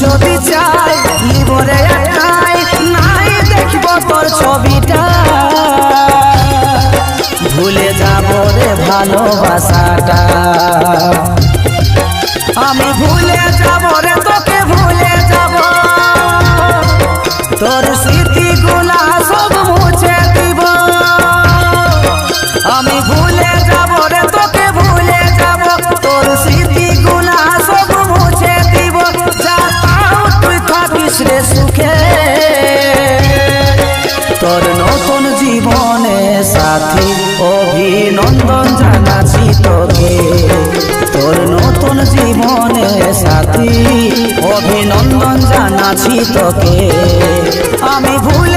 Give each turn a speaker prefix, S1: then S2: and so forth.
S1: যদি চাই জীবনে একটাই নাই দেখব তোর ছবিটা ভুলে যাব রে ভালোবাসাটা আমি ভুলে যাব রে তোকে ভুলে যাব তোর স্মৃতিগুলা সব মুছে দিব আমি ভুলে যাব রে তোকে ভুলে যাব তোর স্মৃতিগুলা সব মুছে দিব যা তাও তুই থাকিস রে সুখে তোর নতুন জীবনে সাথী অভিনন্দন জানাচ্ছি তোকে তোর নতুন জীবনে সাথী অভিনন্দন জানাচ্ছি তোকে আমি ভুলে